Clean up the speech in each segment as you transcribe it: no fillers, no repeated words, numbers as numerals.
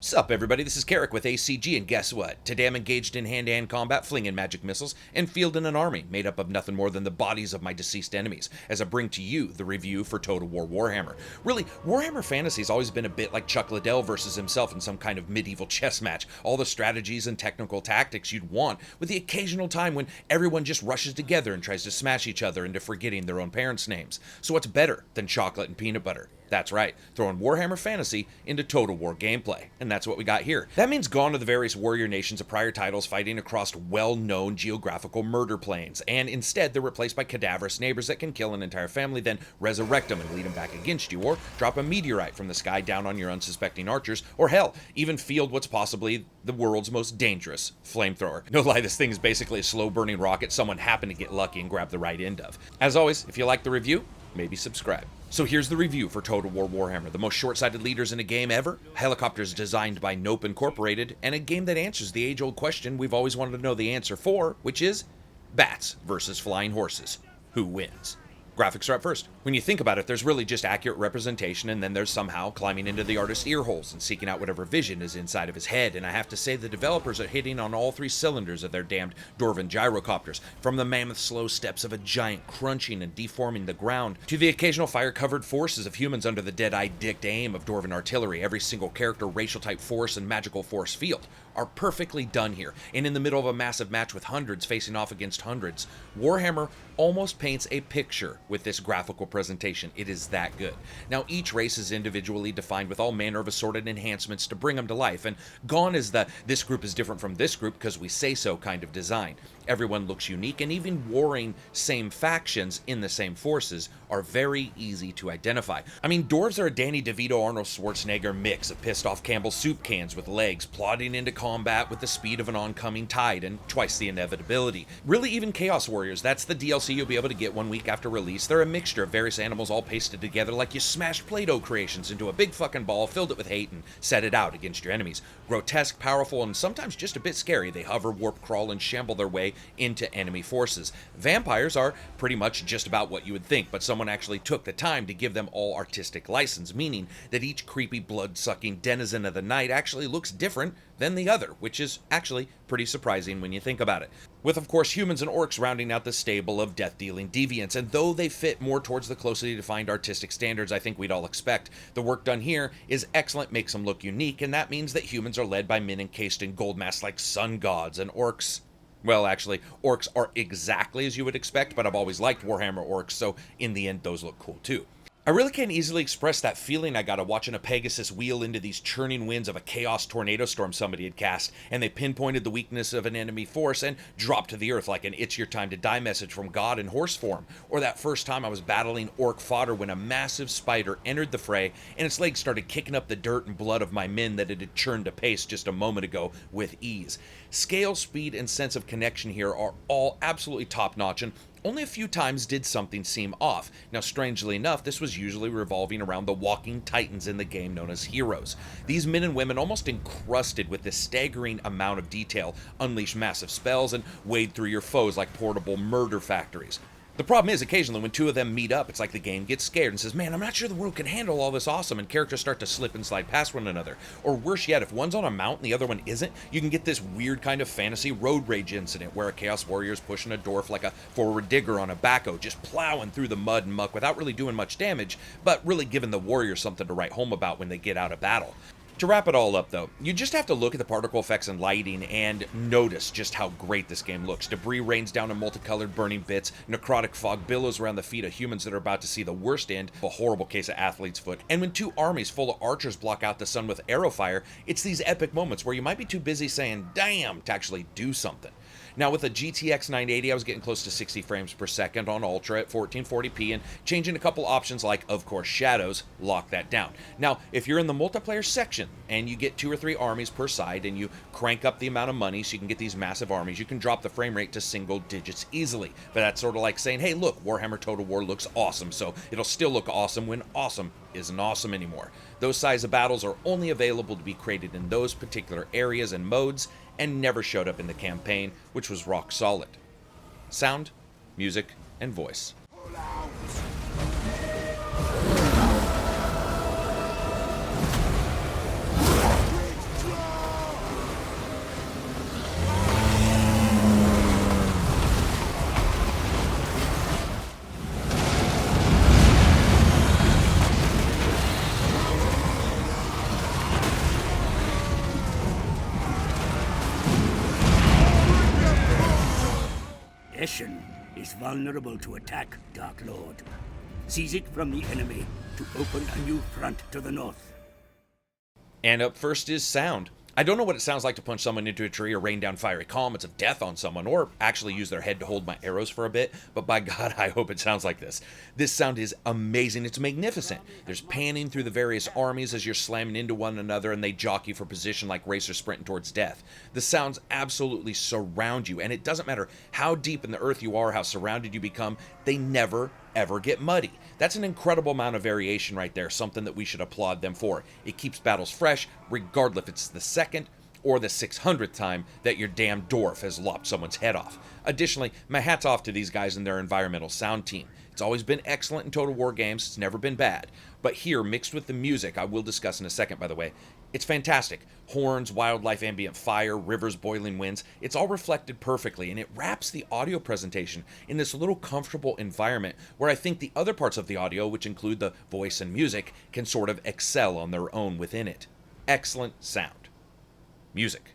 Sup everybody, this is Carrick with ACG, and guess what? Today I'm engaged in hand-to-hand combat, flinging magic missiles, and fielding an army made up of nothing more than the bodies of my deceased enemies, as I bring to you the review for Total War Warhammer. Really, Warhammer Fantasy's always been a bit like Chuck Liddell versus himself in some kind of medieval chess match. All the strategies and technical tactics you'd want, with the occasional time when everyone just rushes together and tries to smash each other into forgetting their own parents' names. So what's better than chocolate and peanut butter? That's right, throwing Warhammer Fantasy into Total War gameplay, and that's what we got here. That means gone are the various warrior nations of prior titles fighting across well-known geographical murder planes, and instead they're replaced by cadaverous neighbors that can kill an entire family, then resurrect them and lead them back against you, or drop a meteorite from the sky down on your unsuspecting archers, or hell, even field what's possibly the world's most dangerous flamethrower. No lie, this thing is basically a slow-burning rocket someone happened to get lucky and grab the right end of. As always, if you like the review, maybe subscribe. So here's the review for Total War Warhammer, the most short-sighted leaders in a game ever, helicopters designed by Nope Incorporated, and a game that answers the age-old question we've always wanted to know the answer for, which is bats versus flying horses. Who wins? Graphics are up first. When you think about it, there's really just accurate representation, and then there's somehow climbing into the artist's ear holes and seeking out whatever vision is inside of his head, and I have to say the developers are hitting on all three cylinders of their damned Dwarven gyrocopters, from the mammoth slow steps of a giant crunching and deforming the ground, to the occasional fire-covered forces of humans under the dead-eyed dicked aim of Dwarven artillery. Every single character, racial type force, and magical force field are perfectly done here, and in the middle of a massive match with hundreds facing off against hundreds, Warhammer almost paints a picture with this graphical presentation. It is that good. Now, each race is individually defined with all manner of assorted enhancements to bring them to life, and gone is the this group is different from this group because we say so kind of design. Everyone looks unique, and even warring same factions in the same forces are very easy to identify. I mean, dwarves are a Danny DeVito Arnold Schwarzenegger mix of pissed off Campbell soup cans with legs, plodding into combat with the speed of an oncoming tide and twice the inevitability. Really, even Chaos Warriors, that's the DLC you'll be able to get 1 week after release. They're a mixture of various animals all pasted together like you smashed Play-Doh creations into a big fucking ball, filled it with hate, and set it out against your enemies. Grotesque, powerful, and sometimes just a bit scary, they hover, warp, crawl, and shamble their way into enemy forces. Vampires are pretty much just about what you would think, but someone actually took the time to give them all artistic license, meaning that each creepy, blood-sucking denizen of the night actually looks different than the other, which is actually pretty surprising when you think about it. With, of course, humans and orcs rounding out the stable of death-dealing deviants, and though they fit more towards the closely defined artistic standards I think we'd all expect, the work done here is excellent, makes them look unique, and that means that humans are led by men encased in gold masks like sun gods, and orcs, well, actually, orcs are exactly as you would expect, but I've always liked Warhammer orcs, so in the end, those look cool too. I really can't easily express that feeling I got of watching a Pegasus wheel into these churning winds of a chaos tornado storm somebody had cast, and they pinpointed the weakness of an enemy force and dropped to the earth like an "it's your time to die" message from God in horse form. Or that first time I was battling orc fodder when a massive spider entered the fray and its legs started kicking up the dirt and blood of my men that it had churned to paste just a moment ago with ease. Scale, speed, and sense of connection here are all absolutely top-notch, and only a few times did something seem off. Now, strangely enough, this was usually revolving around the walking titans in the game known as heroes. These men and women, almost encrusted with this staggering amount of detail, unleash massive spells and wade through your foes like portable murder factories. The problem is, occasionally when two of them meet up, it's like the game gets scared and says, man, I'm not sure the world can handle all this awesome, and characters start to slip and slide past one another. Or worse yet, if one's on a mount and the other one isn't, you can get this weird kind of fantasy road rage incident where a Chaos Warrior is pushing a dwarf like a forward digger on a backhoe, just plowing through the mud and muck without really doing much damage, but really giving the warrior something to write home about when they get out of battle. To wrap it all up, though, you just have to look at the particle effects and lighting and notice just how great this game looks. Debris rains down in multicolored burning bits, necrotic fog billows around the feet of humans that are about to see the worst end of a horrible case of athlete's foot, and when two armies full of archers block out the sun with arrow fire, it's these epic moments where you might be too busy saying, damn, to actually do something. Now, with a GTX 980, I was getting close to 60 frames per second on Ultra at 1440p, and changing a couple options like, of course, shadows, lock that down. Now, if you're in the multiplayer section, and you get 2 or 3 armies per side, and you crank up the amount of money so you can get these massive armies, you can drop the frame rate to single digits easily. But that's sort of like saying, hey, look, Warhammer Total War looks awesome, so it'll still look awesome when awesome isn't awesome anymore. Those size of battles are only available to be created in those particular areas and modes, and never showed up in the campaign, which was rock solid. Sound, music, and voice. possession is vulnerable to attack, Dark Lord. Seize it from the enemy to open a new front to the north. And up first is sound. I don't know what it sounds like to punch someone into a tree or rain down fiery comets of death on someone, or actually use their head to hold my arrows for a bit, but by God, I hope it sounds like this. This sound is amazing. It's magnificent. There's panning through the various armies as you're slamming into one another and they jockey for position like racers sprinting towards death. The sounds absolutely surround you, and it doesn't matter how deep in the earth you are, how surrounded you become, they never ever get muddy. That's an incredible amount of variation right there, something that we should applaud them for. It keeps battles fresh, regardless if it's the second or the 600th time that your damn dwarf has lopped someone's head off. Additionally, my hat's off to these guys and their environmental sound team. It's always been excellent in Total War games, it's never been bad. But here, mixed with the music, I will discuss in a second by the way, it's fantastic. Horns, wildlife, ambient fire, rivers, boiling winds, it's all reflected perfectly, and it wraps the audio presentation in this little comfortable environment where I think the other parts of the audio, which include the voice and music, can sort of excel on their own within it. Excellent sound. Music.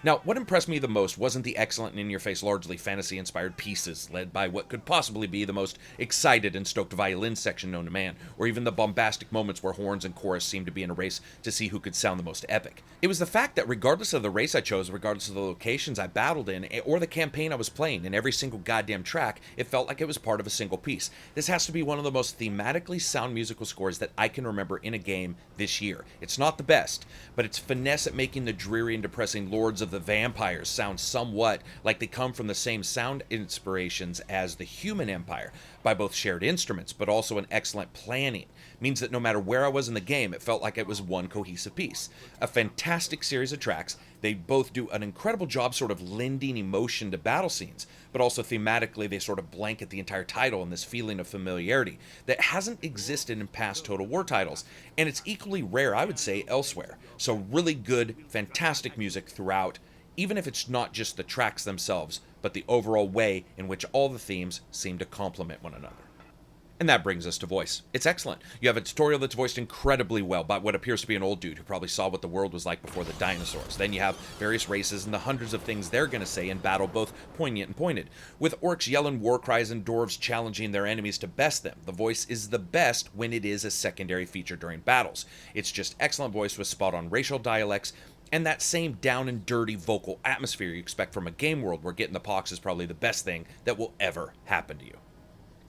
Now, what impressed me the most wasn't the excellent and in-your-face, largely fantasy-inspired pieces, led by what could possibly be the most excited and stoked violin section known to man, or even the bombastic moments where horns and chorus seemed to be in a race to see who could sound the most epic. It was the fact that regardless of the race I chose, regardless of the locations I battled in, or the campaign I was playing, in every single goddamn track, it felt like it was part of a single piece. This has to be one of the most thematically sound musical scores that I can remember in a game this year. It's not the best, but its finesse at making the dreary and depressing Lords of the Vampires sound somewhat like they come from the same sound inspirations as the Human Empire, by both shared instruments, but also an excellent planning, means that no matter where I was in the game, it felt like it was one cohesive piece. A fantastic series of tracks. They both do an incredible job sort of lending emotion to battle scenes, but also thematically they sort of blanket the entire title in this feeling of familiarity that hasn't existed in past Total War titles, and it's equally rare, I would say, elsewhere. So really good, fantastic music throughout, even if it's not just the tracks themselves, but the overall way in which all the themes seem to complement one another. And that brings us to voice. It's excellent. You have a tutorial that's voiced incredibly well by what appears to be an old dude who probably saw what the world was like before the dinosaurs. Then you have various races and the hundreds of things they're going to say in battle, both poignant and pointed. With orcs yelling war cries and dwarves challenging their enemies to best them, the voice is the best when it is a secondary feature during battles. It's just excellent voice with spot-on racial dialects, and that same down and dirty vocal atmosphere you expect from a game world where getting the pox is probably the best thing that will ever happen to you.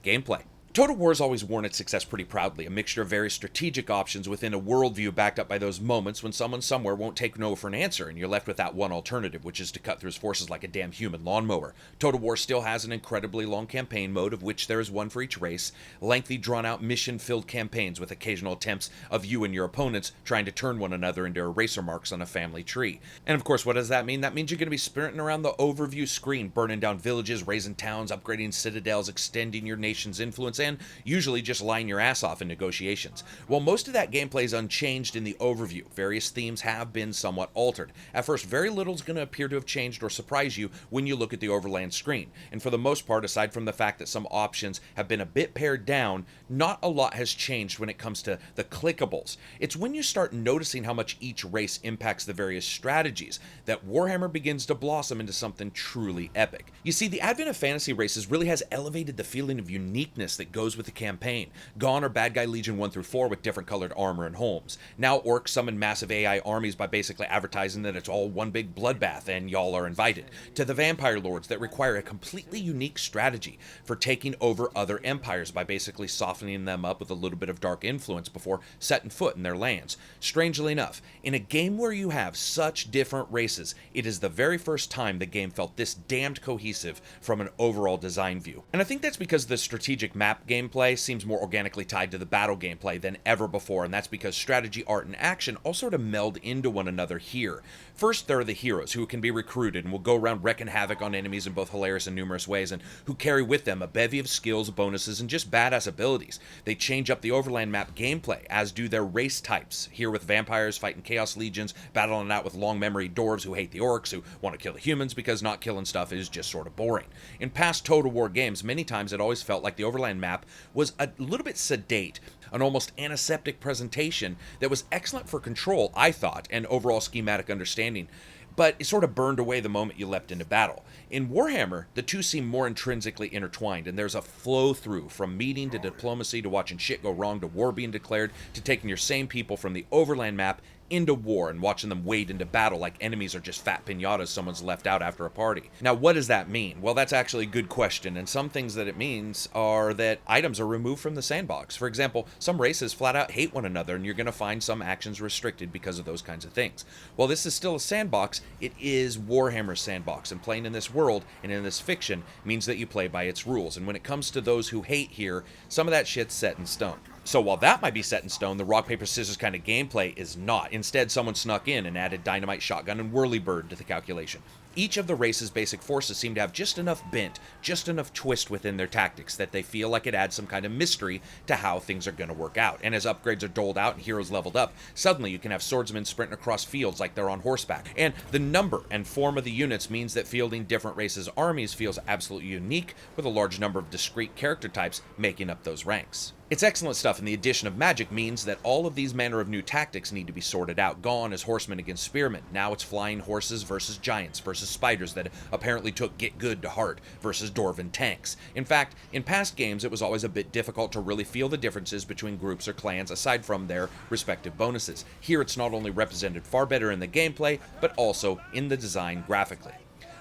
Gameplay. Total War has always worn its success pretty proudly, a mixture of very strategic options within a worldview backed up by those moments when someone somewhere won't take no for an answer and you're left with that one alternative, which is to cut through his forces like a damn human lawnmower. Total War still has an incredibly long campaign mode, of which there is one for each race, lengthy drawn-out mission-filled campaigns with occasional attempts of you and your opponents trying to turn one another into eraser marks on a family tree. And of course, what does that mean? That means you're going to be sprinting around the overview screen, burning down villages, raising towns, upgrading citadels, extending your nation's influence, and usually just lying your ass off in negotiations. While most of that gameplay is unchanged in the overview, various themes have been somewhat altered. At first, very little is going to appear to have changed or surprise you when you look at the overland screen, and for the most part, aside from the fact that some options have been a bit pared down, not a lot has changed when it comes to the clickables. It's when you start noticing how much each race impacts the various strategies that Warhammer begins to blossom into something truly epic. You see, the advent of fantasy races really has elevated the feeling of uniqueness that goes with the campaign. Gone are Bad Guy Legion 1 through 4 with different colored armor and homes. Now orcs summon massive AI armies by basically advertising that it's all one big bloodbath and y'all are invited. To the vampire lords that require a completely unique strategy for taking over other empires by basically softening them up with a little bit of dark influence before setting foot in their lands. Strangely enough, in a game where you have such different races, it is the very first time the game felt this damned cohesive from an overall design view. And I think that's because the strategic map gameplay seems more organically tied to the battle gameplay than ever before, and that's because strategy, art, and action all sort of meld into one another here. First, there are the heroes, who can be recruited and will go around wreaking havoc on enemies in both hilarious and numerous ways, and who carry with them a bevy of skills, bonuses, and just badass abilities. They change up the overland map gameplay, as do their race types, here with vampires fighting chaos legions, battling out with long-memory dwarves who hate the orcs, who want to kill the humans because not killing stuff is just sort of boring. In past Total War games, many times it always felt like the overland map was a little bit sedate, an almost antiseptic presentation that was excellent for control, I thought, and overall schematic understanding, but it sort of burned away the moment you leapt into battle. In Warhammer, the two seem more intrinsically intertwined, and there's a flow through from meeting to diplomacy to watching shit go wrong to war being declared to taking your same people from the overland map into war and watching them wade into battle like enemies are just fat piñatas someone's left out after a party. Now, what does that mean? Well, that's actually a good question, and some things that it means are that items are removed from the sandbox. For example, some races flat out hate one another, and you're going to find some actions restricted because of those kinds of things. While this is still a sandbox, it is Warhammer's sandbox, and playing in this world and in this fiction means that you play by its rules, and when it comes to those who hate here, some of that shit's set in stone. So while that might be set in stone, the rock, paper, scissors kind of gameplay is not. Instead, someone snuck in and added dynamite, shotgun, and whirlybird to the calculation. Each of the race's basic forces seem to have just enough bent, just enough twist within their tactics that they feel like it adds some kind of mystery to how things are going to work out. And as upgrades are doled out and heroes leveled up, suddenly you can have swordsmen sprinting across fields like they're on horseback. And the number and form of the units means that fielding different races' armies feels absolutely unique, with a large number of discrete character types making up those ranks. It's excellent stuff, and the addition of magic means that all of these manner of new tactics need to be sorted out. Gone is horsemen against spearmen. Now it's flying horses versus giants versus spiders that apparently took Get Good to heart versus dwarven tanks. In fact, in past games it was always a bit difficult to really feel the differences between groups or clans aside from their respective bonuses. Here it's not only represented far better in the gameplay, but also in the design graphically.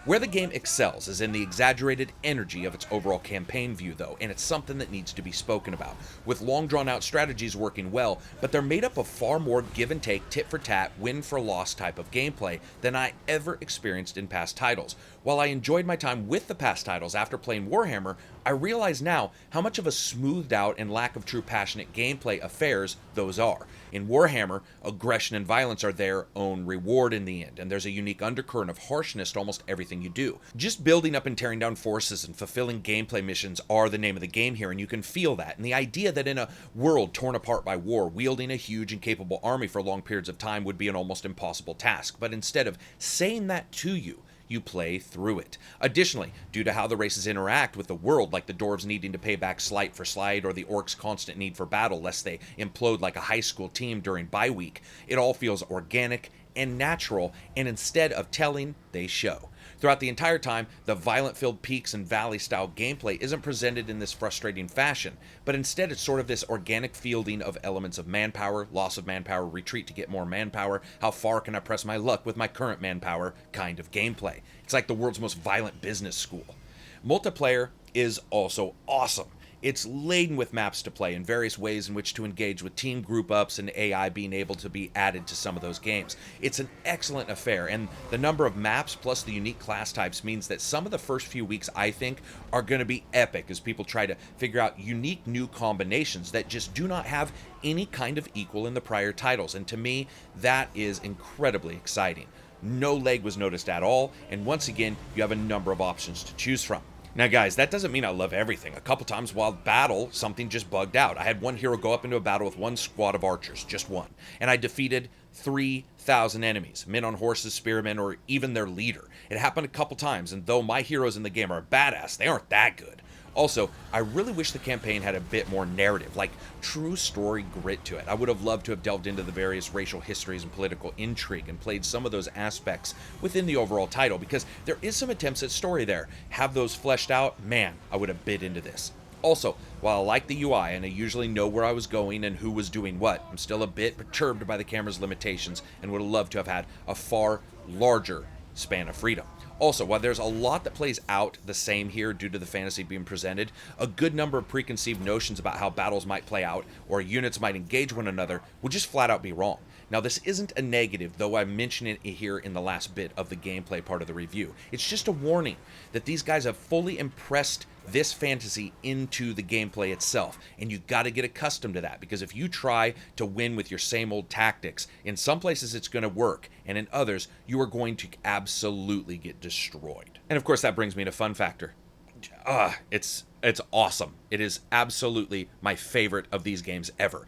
Where the game excels is in the exaggerated energy of its overall campaign view, though, and it's something that needs to be spoken about. With long drawn-out strategies working well, but they're made up of far more give-and-take, tit-for-tat, win-for-loss type of gameplay than I ever experienced in past titles. While I enjoyed my time with the past titles after playing Warhammer, I realize now how much of a smoothed out and lack of true passionate gameplay affairs those are. In Warhammer, aggression and violence are their own reward in the end, and there's a unique undercurrent of harshness to almost everything you do. Just building up and tearing down forces and fulfilling gameplay missions are the name of the game here, and you can feel that. And the idea that in a world torn apart by war, wielding a huge and capable army for long periods of time would be an almost impossible task. But instead of saying that to you, you play through it. Additionally, due to how the races interact with the world, like the dwarves needing to pay back slight for slight or the orcs' constant need for battle lest they implode like a high school team during bye week, it all feels organic and natural, and instead of telling, they show. Throughout the entire time, the violent-filled peaks and valley-style gameplay isn't presented in this frustrating fashion, but instead it's sort of this organic fielding of elements of manpower, loss of manpower, retreat to get more manpower, how far can I press my luck with my current manpower kind of gameplay. It's like the world's most violent business school. Multiplayer is also awesome. It's laden with maps to play and various ways in which to engage with team group ups and AI being able to be added to some of those games. It's an excellent affair, and the number of maps plus the unique class types means that some of the first few weeks, I think, are going to be epic as people try to figure out unique new combinations that just do not have any kind of equal in the prior titles, and to me, that is incredibly exciting. No lag was noticed at all, and once again, you have a number of options to choose from. Now guys, that doesn't mean I love everything. A couple times while battle, something just bugged out. I had one hero go up into a battle with one squad of archers, just one, and I defeated 3,000 enemies, men on horses, spearmen, or even their leader. It happened a couple times, and though my heroes in the game are badass, they aren't that good. Also, I really wish the campaign had a bit more narrative, like true story grit to it. I would have loved to have delved into the various racial histories and political intrigue and played some of those aspects within the overall title, because there is some attempts at story there. Have those fleshed out, man, I would have bit into this. Also, while I like the UI and I usually know where I was going and who was doing what, I'm still a bit perturbed by the camera's limitations and would have loved to have had a far larger span of freedom. Also, while there's a lot that plays out the same here due to the fantasy being presented, a good number of preconceived notions about how battles might play out or units might engage one another would just flat out be wrong. Now, this isn't a negative, though I mention it here in the last bit of the gameplay part of the review. It's just a warning that these guys have fully impressed this fantasy into the gameplay itself, and you got to get accustomed to that, because if you try to win with your same old tactics, in some places it's going to work, and in others you are going to absolutely get destroyed. And of course that brings me to fun factor. It's awesome. It is absolutely my favorite of these games ever.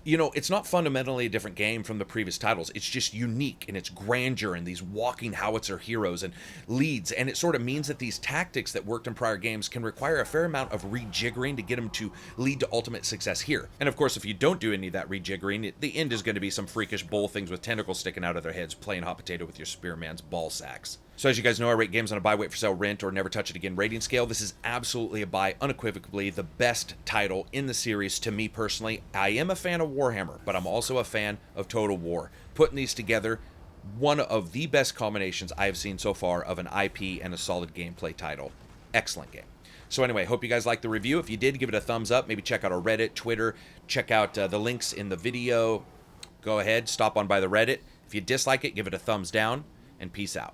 You know, it's not fundamentally a different game from the previous titles. It's just unique in its grandeur and these walking howitzer heroes and leads. And it sort of means that these tactics that worked in prior games can require a fair amount of rejiggering to get them to lead to ultimate success here. And of course, if you don't do any of that rejiggering, the end is going to be some freakish bull things with tentacles sticking out of their heads playing hot potato with your spearman's ball sacks. So as you guys know, I rate games on a buy, wait for sale, rent, or never touch it again rating scale. This is absolutely a buy, unequivocally the best title in the series to me personally. I am a fan of Warhammer, but I'm also a fan of Total War. Putting these together, one of the best combinations I have seen so far of an IP and a solid gameplay title. Excellent game. So anyway, hope you guys liked the review. If you did, give it a thumbs up. Maybe check out our Reddit, Twitter. Check out the links in the video. Go ahead, stop on by the Reddit. If you dislike it, give it a thumbs down, and peace out.